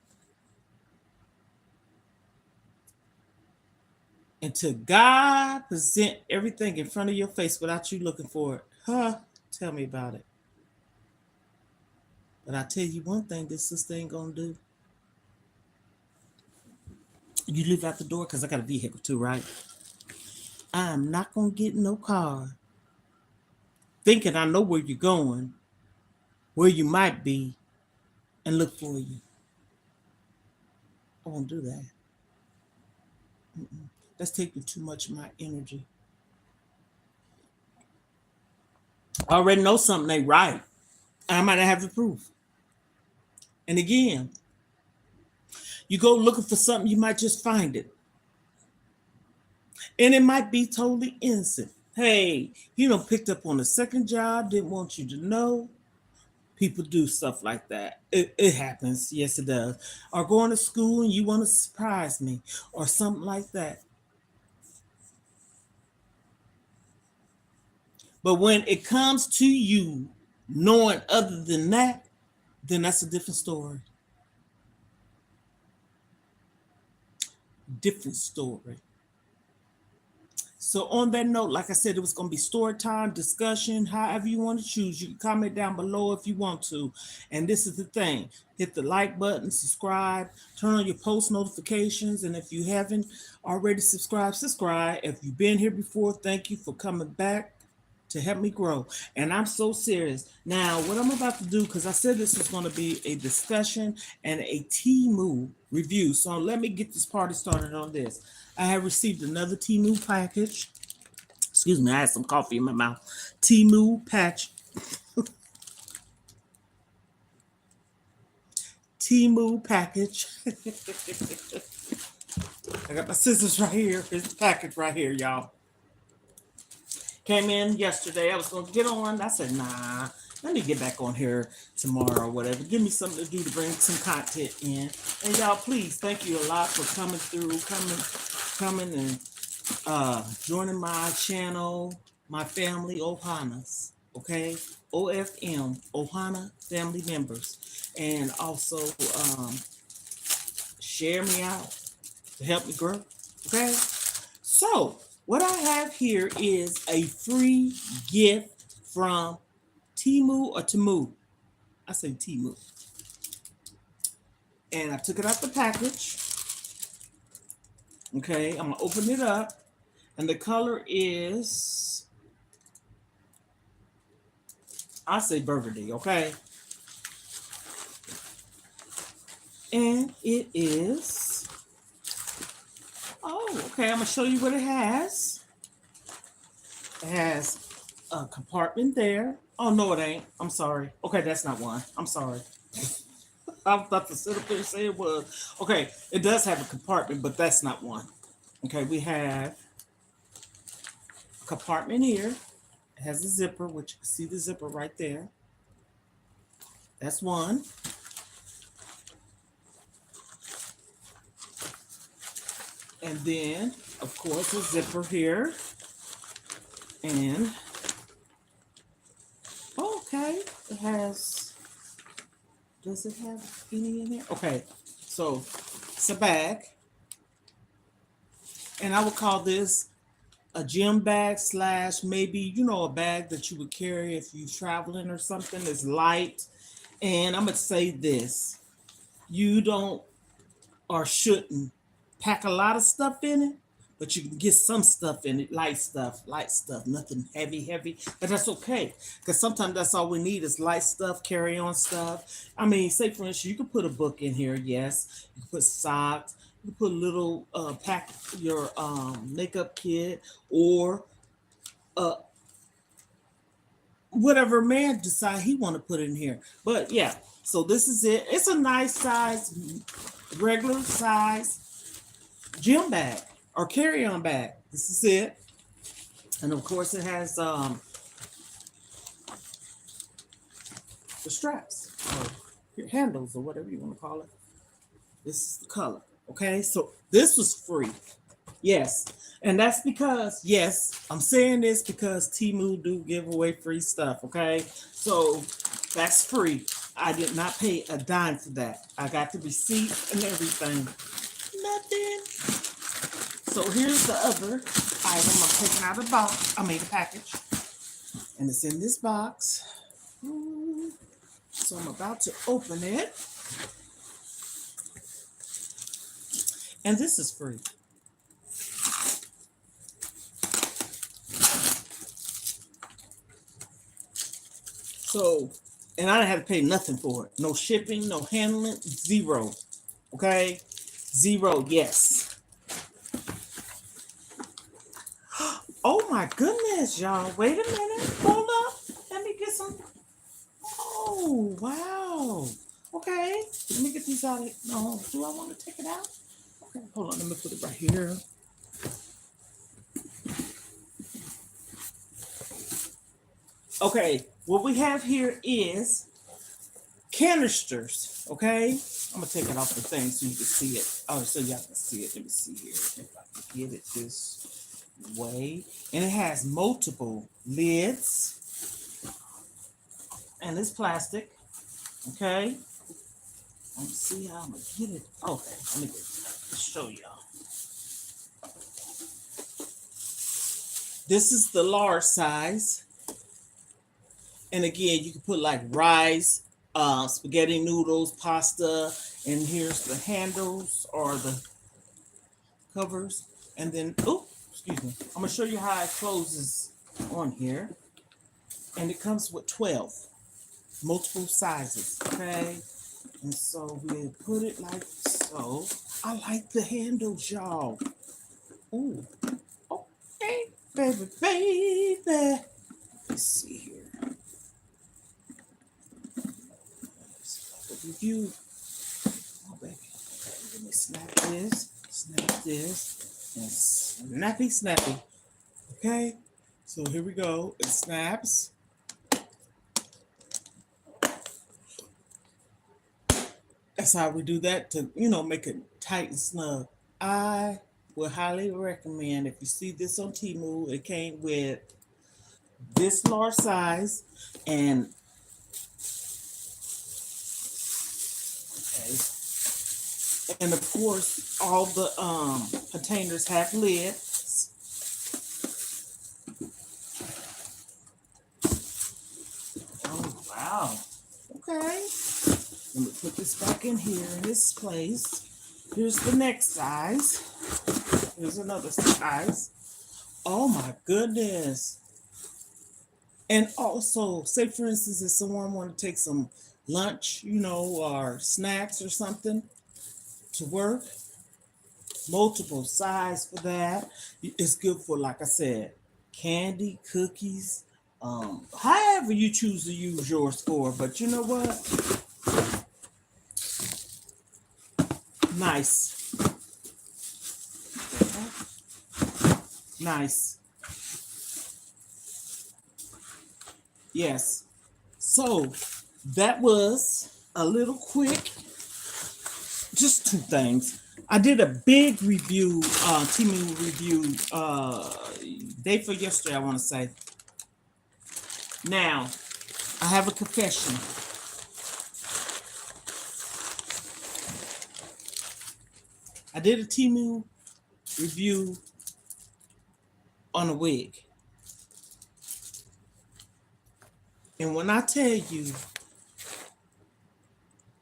Until God present everything in front of your face without you looking for it. Tell me about it. But I tell you one thing this sister ain't gonna do. You leave out the door, because I got a vehicle too, right? I'm not gonna get in no car thinking I know where you're going, where you might be, and look for you. I won't do that. That's taking too much of my energy. I already know something ain't right. I might not have the proof. And again, you go looking for something, you might just find it. And it might be totally innocent. Hey, you know, picked up on a second job, didn't want you to know. People do stuff like that. It happens. Yes, it does. Or going to school and you want to surprise me or something like that. But when it comes to you knowing other than that, then that's a different story. Different story. So on that note, like I said, it was going to be story time, discussion, however you want to choose. You can comment down below if you want to. And this is the thing. Hit the like button, subscribe, turn on your post notifications. And if you haven't already subscribed, subscribe. If you've been here before, thank you for coming back to help me grow. And I'm so serious. Now, what I'm about to do, because I said this was going to be a discussion and a TEMU review. So let me get this party started on this. I have received another TEMU package. Excuse me, I had some coffee in my mouth. TEMU patch. TEMU package. I got my scissors right here. Here's the package right here, y'all. Came in yesterday. I was going to get on. I said, nah, let me get back on here tomorrow or whatever. Give me something to do to bring some content in. And y'all, please, thank you a lot for coming through, coming and joining my channel, my family, Ohanas, okay? OFM, Ohana family members. And also share me out to help me grow, okay? So, what I have here is a free gift from TEMU or TEMU. I say TEMU. And I took it out the package. Okay, I'm gonna open it up. And the color is, I say burgundy, okay? And it is, oh, okay, I'm gonna show you what it has. It has a compartment there. Oh, no, it ain't. I'm sorry. Okay, that's not one. I'm sorry. I was about to sit up there and say it was. Okay, it does have a compartment, but that's not one. Okay, we have a compartment here. It has a zipper, which you can see the zipper right there. That's one. And then, of course, a zipper here. And, okay, it has, does it have any in here? Okay, so it's a bag. And I would call this a gym bag slash maybe, you know, a bag that you would carry if you're traveling or something. It's light. And I'm going to say this. You don't or shouldn't pack a lot of stuff in it, but you can get some stuff in it, light stuff, nothing heavy, but that's okay. Because sometimes that's all we need is light stuff, carry on stuff. I mean, say for instance, you could put a book in here, yes. You can put socks, you can put a little pack your makeup kit or whatever man decide he want to put in here. But yeah, so this is it. It's a nice size, regular size gym bag or carry-on bag. This is it. And of course it has the straps or your handles or whatever you want to call it. This is the color. Okay, so this was free. Yes. And that's because, yes, I'm saying this because TEMU do give away free stuff, okay? So that's free. I did not pay a dime for that. I got the receipt and everything. Nothing. So here's the other item I'm taking out of the box. I made a package. And it's in this box. So I'm about to open it. And this is free. So, and I didn't have to pay nothing for it. No shipping, no handling, zero. Okay? Zero, yes. Oh my goodness, y'all. Wait a minute. Hold up. Let me get some. Oh, wow. Okay. Let me get these out of here. No, do I want to take it out? Okay, hold on. Let me put it right here. Okay, what we have here is canisters. Okay, I'm gonna take it off the thing so you can see it. Oh, so y'all can see it. Let me see here if I can get it this way. And it has multiple lids, and it's plastic. Okay, let me see how I'm gonna get it. Okay, let me show y'all. This is the large size. And again, you can put like rice, spaghetti noodles, pasta, and here's the handles or the covers. And then, oh, excuse me. I'm gonna show you how it closes on here. And it comes with 12 multiple sizes, okay? And so we put it like so. I like the handles, y'all. Ooh, okay, baby, baby. Let's see here. Review. Oh, baby. Okay, let me snap this, and snappy. Okay, so here we go. It snaps. That's how we do that to, make it tight and snug. I would highly recommend, if you see this on TEMU, it came with this large size and and of course all the containers have lids. Oh wow. Okay. Let me put this back in here in this place. Here's the next size. Here's another size. Oh my goodness. And also, say for instance, if someone want to take some lunch, or snacks or something to work, multiple size for that. It's good for, like I said, candy, cookies, however you choose to use yours for. But you know what? Nice. Nice. Yes. So that was a little quick, just two things. I did a big review, TEMU review, day for yesterday, I want to say. Now, I have a confession. I did a TEMU review on a wig. And when I tell you,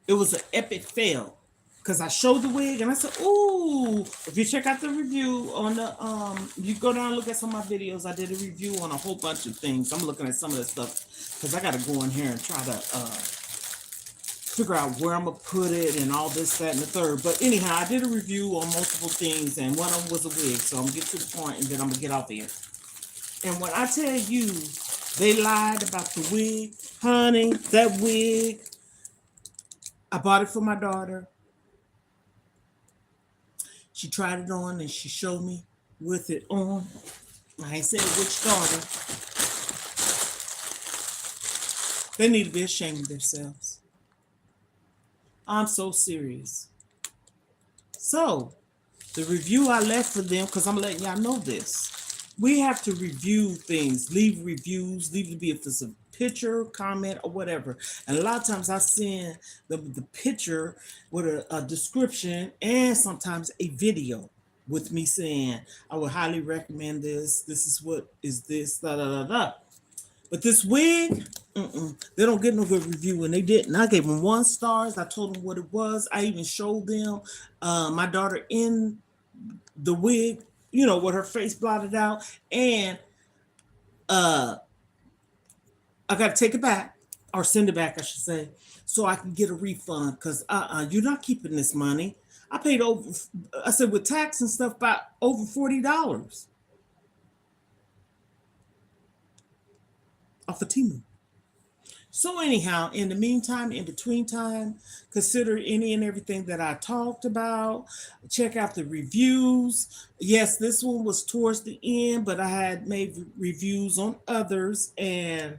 it was an epic fail. Because I showed the wig and I said, ooh, if you check out the review on the, you go down and look at some of my videos, I did a review on a whole bunch of things. I'm looking at some of the stuff because I got to go in here and try to figure out where I'm going to put it and all this, that, and the third. But anyhow, I did a review on multiple things and one of them was a wig. So I'm going to get to the point and then I'm going to get out there. And when I tell you they lied about the wig, honey, that wig, I bought it for my daughter. She tried it on and she showed me with it on. I ain't said which daughter. They need to be ashamed of themselves. I'm so serious. So, the review I left for them, because I'm letting y'all know this. We have to review things, leave reviews, leave it be if it's a picture, comment, or whatever. And a lot of times I send the picture with a description and sometimes a video with me saying, I would highly recommend this. This is what is this, da da da da. But this wig, they don't get no good review, and they didn't. I gave them 1 stars. I told them what it was. I even showed them my daughter in the wig, with her face blotted out, and uh, I got to take it back or send it back, I should say, so I can get a refund. Cause you're not keeping this money. I paid over. I said with tax and stuff about over $40 off of Temu. So anyhow, in the meantime, in between time, consider any and everything that I talked about. Check out the reviews. Yes, this one was towards the end, but I had made reviews on others, and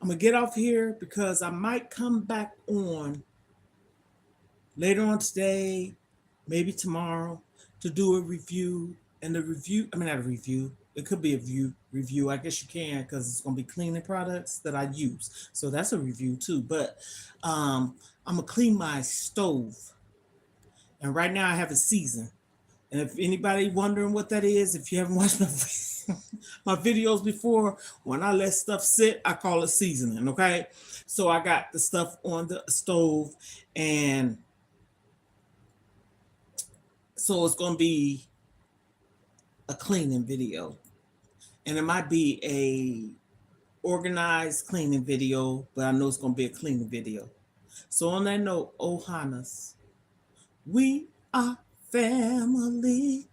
I'm gonna get off here because I might come back on later on today, maybe tomorrow, to do a review. And the review, I mean, not a review, it could be a review. I guess you can, because it's going to be cleaning products that I use. So that's a review too. But I'm going to clean my stove. And right now I have a season. And if anybody wondering what that is, if you haven't watched my videos before, when I let stuff sit, I call it seasoning. Okay. So I got the stuff on the stove, and so it's going to be a cleaning video, and it might be a organized cleaning video, but I know it's going to be a cleaning video. So on that note, Ohanas, we are family.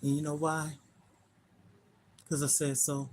And you know why? Because I said so.